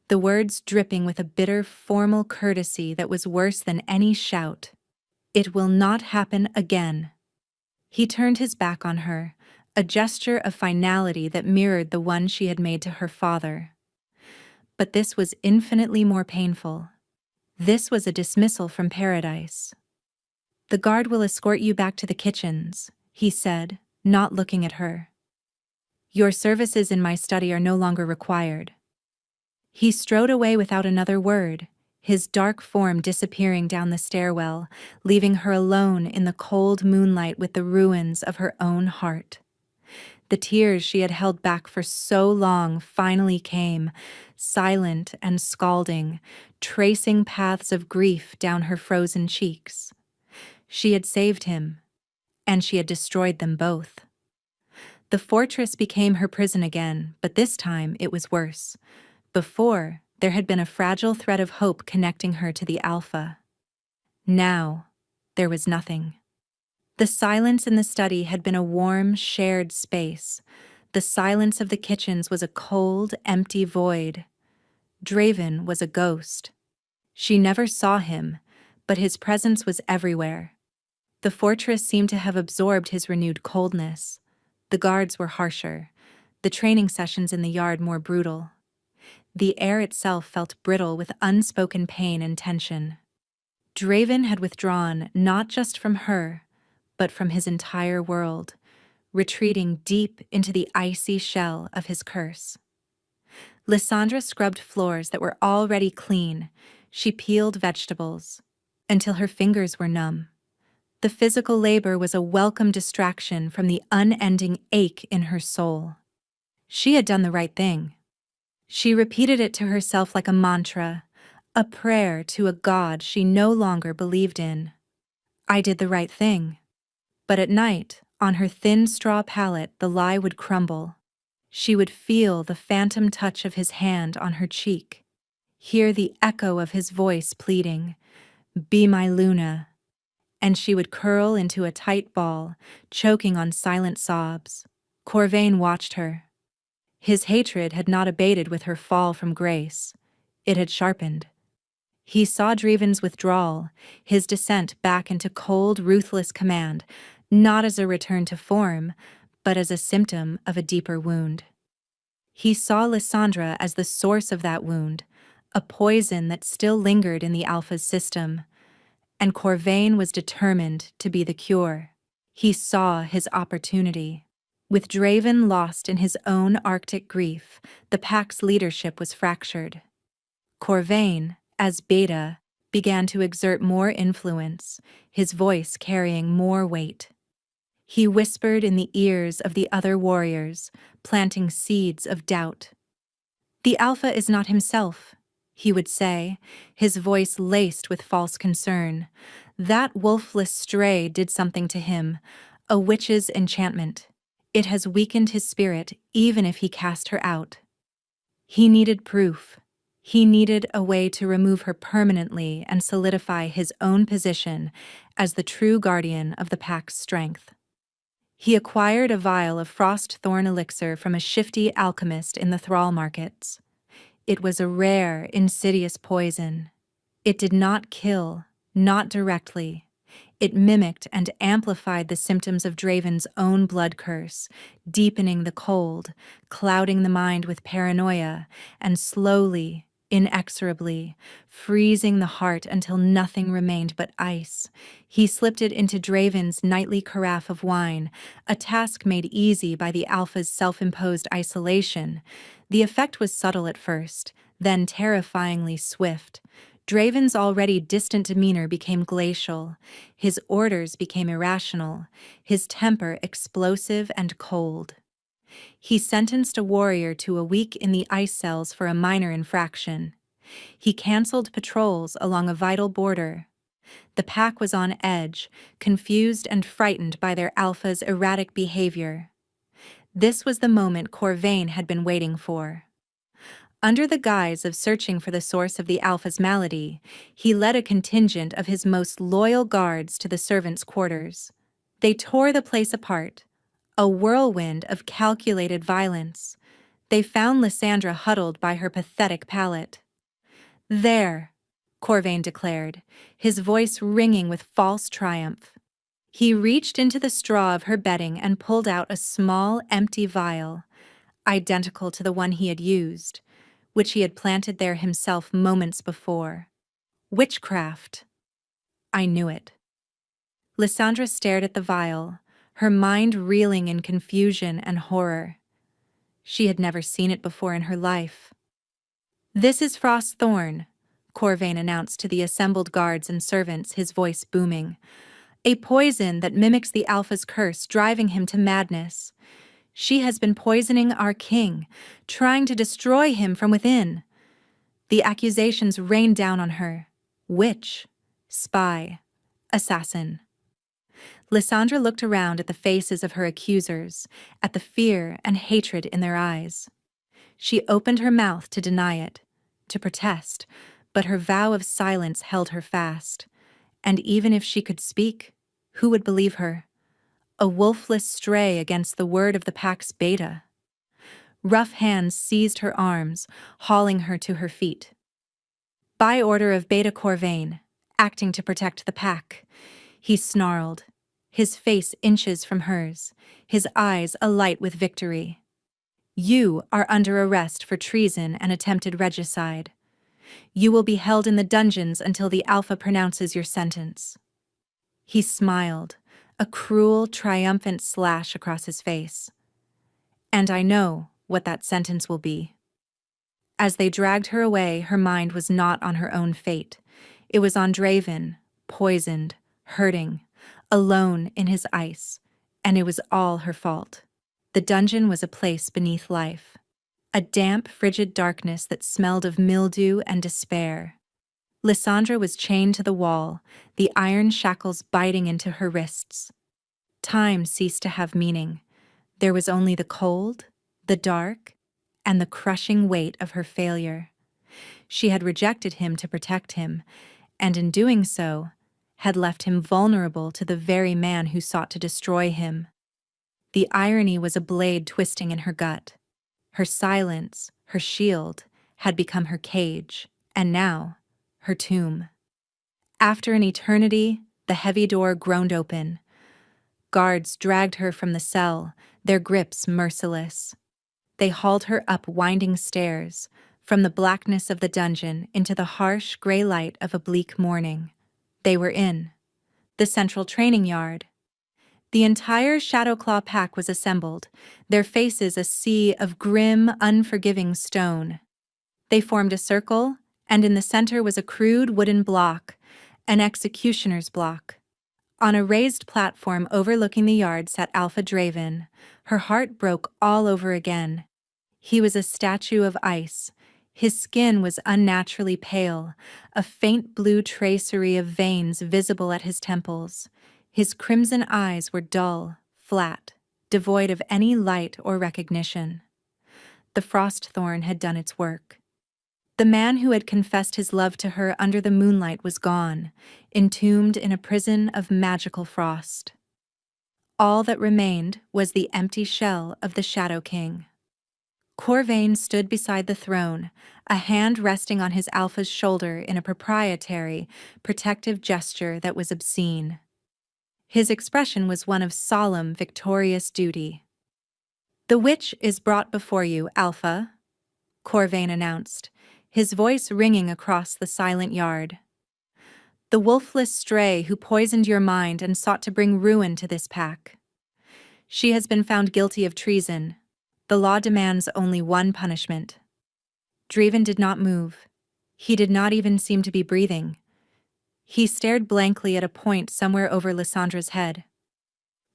the words dripping with a bitter, formal courtesy that was worse than any shout. It will not happen again. He turned his back on her, a gesture of finality that mirrored the one she had made to her father. But this was infinitely more painful. This was a dismissal from paradise. The guard will escort you back to the kitchens, he said, not looking at her. Your services in my study are no longer required. He strode away without another word, his dark form disappearing down the stairwell, leaving her alone in the cold moonlight with the ruins of her own heart. The tears she had held back for so long finally came, silent and scalding, tracing paths of grief down her frozen cheeks. She had saved him, and she had destroyed them both. The fortress became her prison again, but this time it was worse. Before, there had been a fragile thread of hope connecting her to the Alpha. Now, there was nothing. The silence in the study had been a warm, shared space. The silence of the kitchens was a cold, empty void. Draven was a ghost. She never saw him, but his presence was everywhere. The fortress seemed to have absorbed his renewed coldness. The guards were harsher, the training sessions in the yard more brutal. The air itself felt brittle with unspoken pain and tension. Draven had withdrawn not just from her, but from his entire world, retreating deep into the icy shell of his curse. Lysandra scrubbed floors that were already clean. She peeled vegetables until her fingers were numb. The physical labor was a welcome distraction from the unending ache in her soul. She had done the right thing. She repeated it to herself like a mantra, a prayer to a god she no longer believed in. I did the right thing. But at night, on her thin straw pallet, the lie would crumble. She would feel the phantom touch of his hand on her cheek, hear the echo of his voice pleading, "Be my Luna," and she would curl into a tight ball, choking on silent sobs. Corvain watched her. His hatred had not abated with her fall from grace. It had sharpened. He saw Draven's withdrawal, his descent back into cold, ruthless command, not as a return to form, but as a symptom of a deeper wound. He saw Lysandra as the source of that wound, a poison that still lingered in the Alpha's system, and Corvain was determined to be the cure. He saw his opportunity. With Draven lost in his own Arctic grief, the pack's leadership was fractured. Corvain, as Beta, began to exert more influence, his voice carrying more weight. He whispered in the ears of the other warriors, planting seeds of doubt. "The Alpha is not himself," he would say, his voice laced with false concern. "That wolfless stray did something to him, a witch's enchantment. It has weakened his spirit, even if he cast her out." He needed proof. He needed a way to remove her permanently and solidify his own position as the true guardian of the pack's strength. He acquired a vial of frost thorn elixir from a shifty alchemist in the thrall markets. It was a rare, insidious poison. It did not kill, not directly. It mimicked and amplified the symptoms of Draven's own blood curse, deepening the cold, clouding the mind with paranoia, and slowly, inexorably, freezing the heart until nothing remained but ice. He slipped it into Draven's nightly carafe of wine, a task made easy by the Alpha's self-imposed isolation. The effect was subtle at first, then terrifyingly swift. Draven's already distant demeanor became glacial, his orders became irrational, his temper explosive and cold. He sentenced a warrior to a week in the ice cells for a minor infraction. He canceled patrols along a vital border. The pack was on edge, confused and frightened by their Alpha's erratic behavior. This was the moment Corvain had been waiting for. Under the guise of searching for the source of the Alpha's malady, he led a contingent of his most loyal guards to the servants' quarters. They tore the place apart, a whirlwind of calculated violence. They found Lysandra huddled by her pathetic pallet. "There," Corvain declared, his voice ringing with false triumph. He reached into the straw of her bedding and pulled out a small, empty vial, identical to the one he had used, which he had planted there himself moments before. Witchcraft. I knew it. Lysandra stared at the vial, her mind reeling in confusion and horror. She had never seen it before in her life. "This is Frost Thorn," Corvain announced to the assembled guards and servants, his voice booming. "A poison that mimics the Alpha's curse, driving him to madness. She has been poisoning our king, trying to destroy him from within." The accusations rained down on her. Witch, spy, assassin. Lysandra looked around at the faces of her accusers, at the fear and hatred in their eyes. She opened her mouth to deny it, to protest, but her vow of silence held her fast. And even if she could speak, who would believe her? A wolfless stray against the word of the pack's Beta. Rough hands seized her arms, hauling her to her feet. "By order of Beta Corvain, acting to protect the pack," he snarled, his face inches from hers, his eyes alight with victory. "You are under arrest for treason and attempted regicide. You will be held in the dungeons until the Alpha pronounces your sentence." He smiled, a cruel, triumphant slash across his face. "And I know what that sentence will be." As they dragged her away, her mind was not on her own fate. It was on Draven, poisoned, hurting, alone in his ice, and it was all her fault. The dungeon was a place beneath life, a damp, frigid darkness that smelled of mildew and despair. Lysandra was chained to the wall, the iron shackles biting into her wrists. Time ceased to have meaning. There was only the cold, the dark, and the crushing weight of her failure. She had rejected him to protect him, and in doing so, had left him vulnerable to the very man who sought to destroy him. The irony was a blade twisting in her gut. Her silence, her shield, had become her cage, and now, her tomb. After an eternity, the heavy door groaned open. Guards dragged her from the cell, their grips merciless. They hauled her up winding stairs, from the blackness of the dungeon into the harsh gray light of a bleak morning. They were in the central training yard. The entire Shadowclaw pack was assembled, their faces a sea of grim, unforgiving stone. They formed a circle, and in the center was a crude wooden block, an executioner's block. On a raised platform overlooking the yard sat Alpha Draven. Her heart broke all over again. He was a statue of ice. His skin was unnaturally pale, a faint blue tracery of veins visible at his temples. His crimson eyes were dull, flat, devoid of any light or recognition. The frost thorn had done its work. The man who had confessed his love to her under the moonlight was gone, entombed in a prison of magical frost. All that remained was the empty shell of the Shadow King. Corvain stood beside the throne, a hand resting on his Alpha's shoulder in a proprietary, protective gesture that was obscene. His expression was one of solemn, victorious duty. "The witch is brought before you, Alpha," Corvain announced, his voice ringing across the silent yard. "The wolfless stray who poisoned your mind and sought to bring ruin to this pack. She has been found guilty of treason. The law demands only one punishment." Draven did not move. He did not even seem to be breathing. He stared blankly at a point somewhere over Lysandra's head.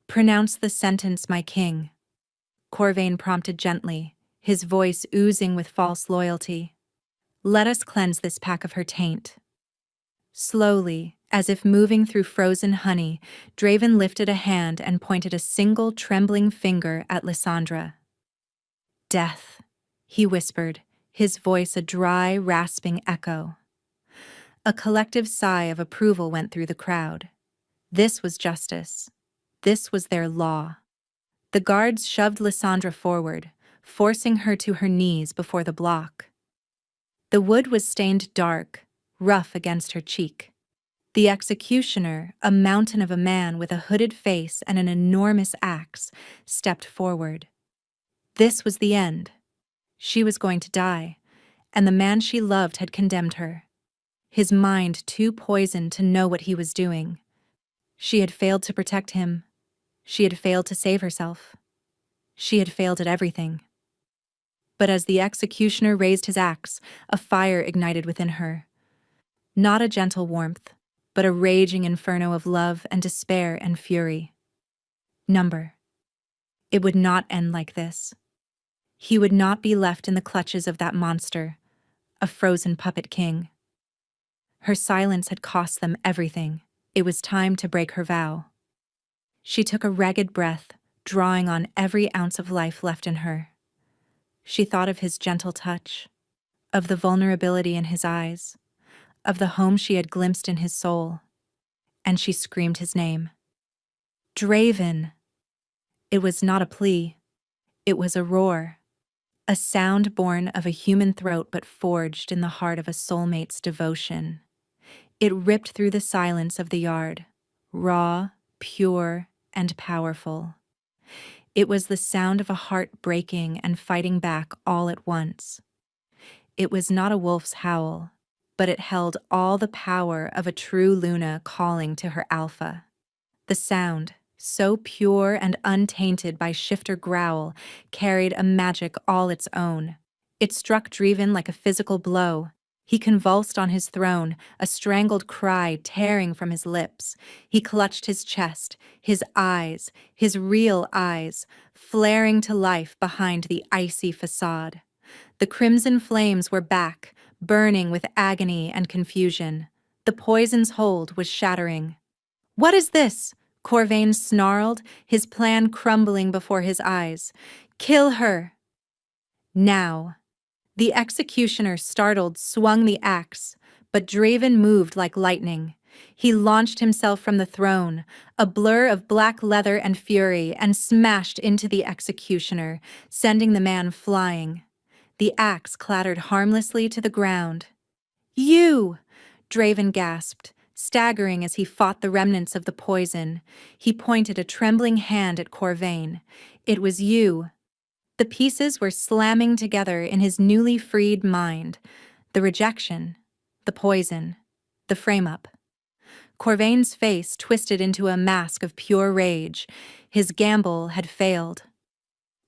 "Pronounce the sentence, my king," Corvain prompted gently, his voice oozing with false loyalty. "Let us cleanse this pack of her taint." Slowly, as if moving through frozen honey, Draven lifted a hand and pointed a single trembling finger at Lysandra. "Death," he whispered, his voice a dry, rasping echo. A collective sigh of approval went through the crowd. This was justice. This was their law. The guards shoved Lysandra forward, forcing her to her knees before the block. The wood was stained dark, rough against her cheek. The executioner, a mountain of a man with a hooded face and an enormous axe, stepped forward. This was the end. She was going to die, and the man she loved had condemned her. His mind too poisoned to know what he was doing. She had failed to protect him. She had failed to save herself. She had failed at everything. But as the executioner raised his axe, a fire ignited within her. Not a gentle warmth, but a raging inferno of love and despair and fury. Number. It would not end like this. He would not be left in the clutches of that monster, a frozen puppet king. Her silence had cost them everything. It was time to break her vow. She took a ragged breath, drawing on every ounce of life left in her. She thought of his gentle touch, of the vulnerability in his eyes, of the home she had glimpsed in his soul, and she screamed his name. "Draven!" It was not a plea. It was a roar. A sound born of a human throat but forged in the heart of a soulmate's devotion. It ripped through the silence of the yard, raw, pure, and powerful. It was the sound of a heart breaking and fighting back all at once. It was not a wolf's howl, but it held all the power of a true Luna calling to her alpha. The sound, so pure and untainted by shift or growl, carried a magic all its own. It struck Dreven like a physical blow. He convulsed on his throne, a strangled cry tearing from his lips. He clutched his chest, his eyes, his real eyes, flaring to life behind the icy facade. The crimson flames were back, burning with agony and confusion. The poison's hold was shattering. "What is this?" Corvain snarled, his plan crumbling before his eyes. "Kill her!" Now. The executioner, startled, swung the axe, but Draven moved like lightning. He launched himself from the throne, a blur of black leather and fury, and smashed into the executioner, sending the man flying. The axe clattered harmlessly to the ground. "You!" Draven gasped, staggering as he fought the remnants of the poison. He pointed a trembling hand at Corvain. "It was you." The pieces were slamming together in his newly freed mind. The rejection, the poison, the frame-up. Corvain's face twisted into a mask of pure rage. His gamble had failed.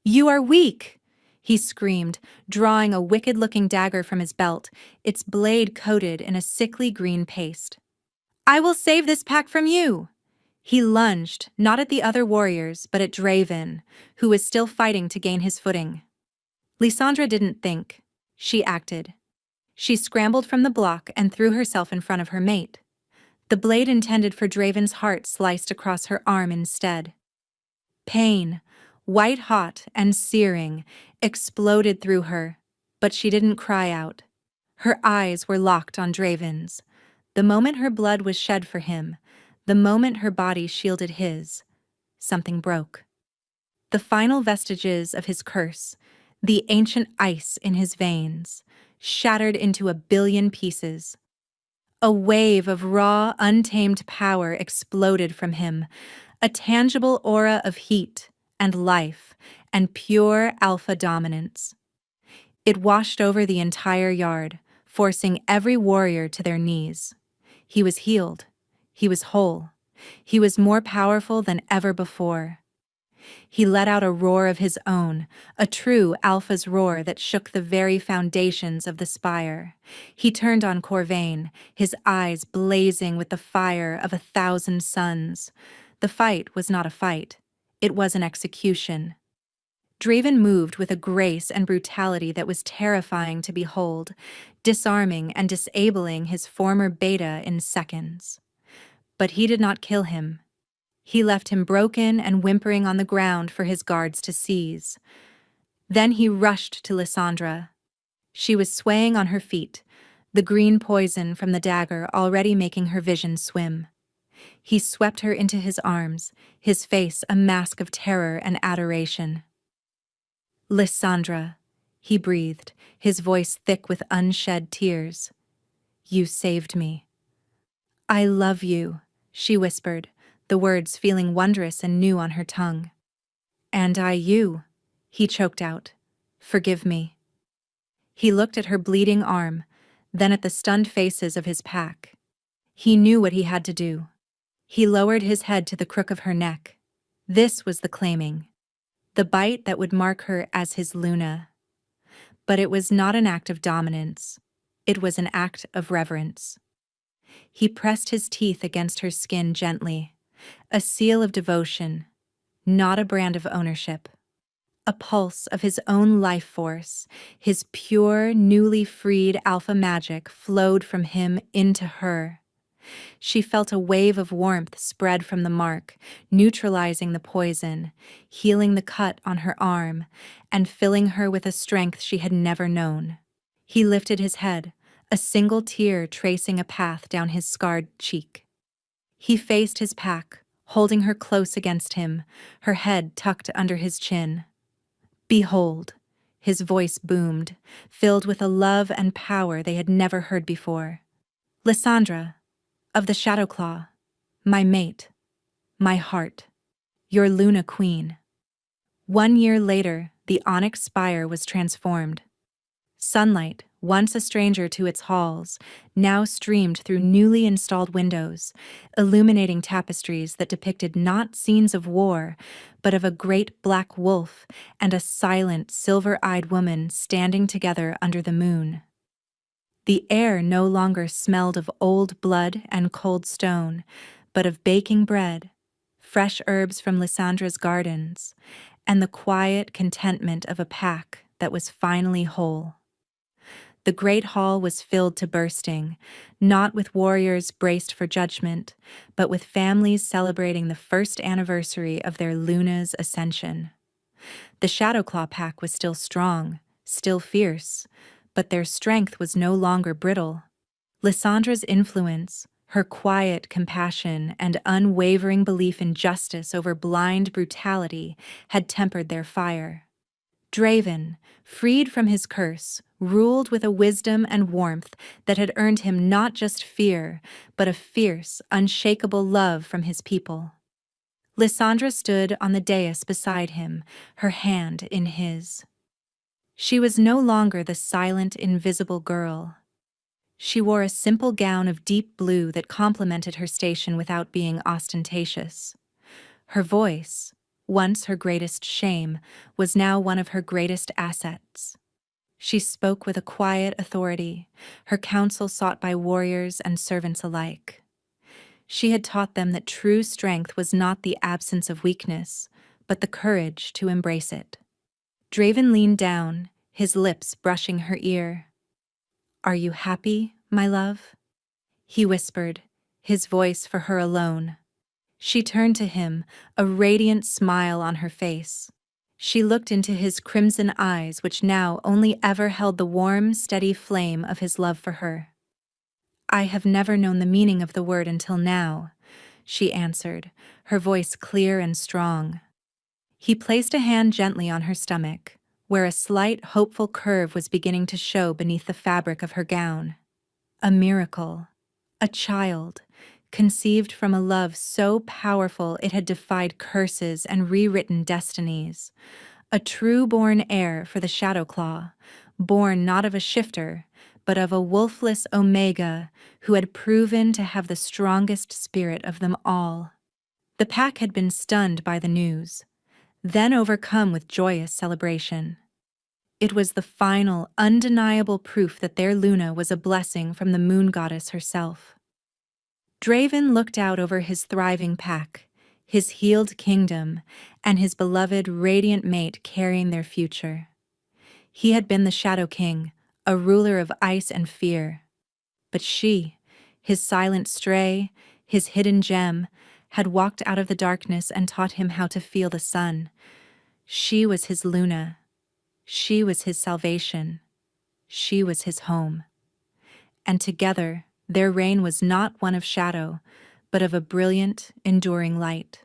"You are weak!" he screamed, drawing a wicked-looking dagger from his belt, its blade coated in a sickly green paste. "I will save this pack from you!" He lunged, not at the other warriors, but at Draven, who was still fighting to gain his footing. Lysandra didn't think. She acted. She scrambled from the block and threw herself in front of her mate. The blade intended for Draven's heart sliced across her arm instead. Pain, white-hot and searing, exploded through her, but she didn't cry out. Her eyes were locked on Draven's. The moment her blood was shed for him, the moment her body shielded his, something broke. The final vestiges of his curse, the ancient ice in his veins, shattered into a billion pieces. A wave of raw, untamed power exploded from him, a tangible aura of heat and life and pure alpha dominance. It washed over the entire yard, forcing every warrior to their knees. He was healed. He was whole. He was more powerful than ever before. He let out a roar of his own, a true alpha's roar that shook the very foundations of the spire. He turned on Corvain, his eyes blazing with the fire of 1,000 suns. The fight was not a fight. It was an execution. Draven moved with a grace and brutality that was terrifying to behold, disarming and disabling his former beta in seconds. But he did not kill him. He left him broken and whimpering on the ground for his guards to seize. Then he rushed to Lysandra. She was swaying on her feet, the green poison from the dagger already making her vision swim. He swept her into his arms, his face a mask of terror and adoration. "Lysandra," he breathed, his voice thick with unshed tears. "You saved me." "I love you," she whispered, the words feeling wondrous and new on her tongue. "And I you," he choked out. "Forgive me." He looked at her bleeding arm, then at the stunned faces of his pack. He knew what he had to do. He lowered his head to the crook of her neck. This was the claiming, the bite that would mark her as his Luna. But it was not an act of dominance. It was an act of reverence. He pressed his teeth against her skin gently, a seal of devotion, not a brand of ownership. A pulse of his own life force, his pure, newly freed alpha magic flowed from him into her. She felt a wave of warmth spread from the mark, neutralizing the poison, healing the cut on her arm, and filling her with a strength she had never known. He lifted his head, a single tear tracing a path down his scarred cheek. He faced his pack, holding her close against him, her head tucked under his chin. "Behold," his voice boomed, filled with a love and power they had never heard before. "Lysandra, of the Shadowclaw, my mate, my heart, your Luna Queen." 1 year later, the onyx spire was transformed. Sunlight, once a stranger to its halls, now streamed through newly installed windows, illuminating tapestries that depicted not scenes of war, but of a great black wolf and a silent, silver-eyed woman standing together under the moon. The air no longer smelled of old blood and cold stone, but of baking bread, fresh herbs from Lysandra's gardens, and the quiet contentment of a pack that was finally whole. The great hall was filled to bursting, not with warriors braced for judgment, but with families celebrating the first anniversary of their Luna's ascension. The Shadowclaw pack was still strong, still fierce, but their strength was no longer brittle. Lysandra's influence, her quiet compassion and unwavering belief in justice over blind brutality had tempered their fire. Draven, freed from his curse, ruled with a wisdom and warmth that had earned him not just fear, but a fierce, unshakable love from his people. Lysandra stood on the dais beside him, her hand in his. She was no longer the silent, invisible girl. She wore a simple gown of deep blue that complemented her station without being ostentatious. Her voice, once her greatest shame, was now one of her greatest assets. She spoke with a quiet authority, her counsel sought by warriors and servants alike. She had taught them that true strength was not the absence of weakness, but the courage to embrace it. Draven leaned down, his lips brushing her ear. "Are you happy, my love?" he whispered, his voice for her alone. She turned to him, a radiant smile on her face. She looked into his crimson eyes, which now only ever held the warm, steady flame of his love for her. "I have never known the meaning of the word until now," she answered, her voice clear and strong. He placed a hand gently on her stomach, where a slight, hopeful curve was beginning to show beneath the fabric of her gown. A miracle, a child, conceived from a love so powerful it had defied curses and rewritten destinies. A true-born heir for the Shadowclaw, born not of a shifter, but of a wolfless Omega who had proven to have the strongest spirit of them all. The pack had been stunned by the news, then overcome with joyous celebration. It was the final, undeniable proof that their Luna was a blessing from the moon goddess herself. Draven looked out over his thriving pack, his healed kingdom, and his beloved radiant mate carrying their future. He had been the Shadow King, a ruler of ice and fear. But she, his silent stray, his hidden gem, had walked out of the darkness and taught him how to feel the sun. She was his Luna. She was his salvation. She was his home. And together, their reign was not one of shadow, but of a brilliant, enduring light.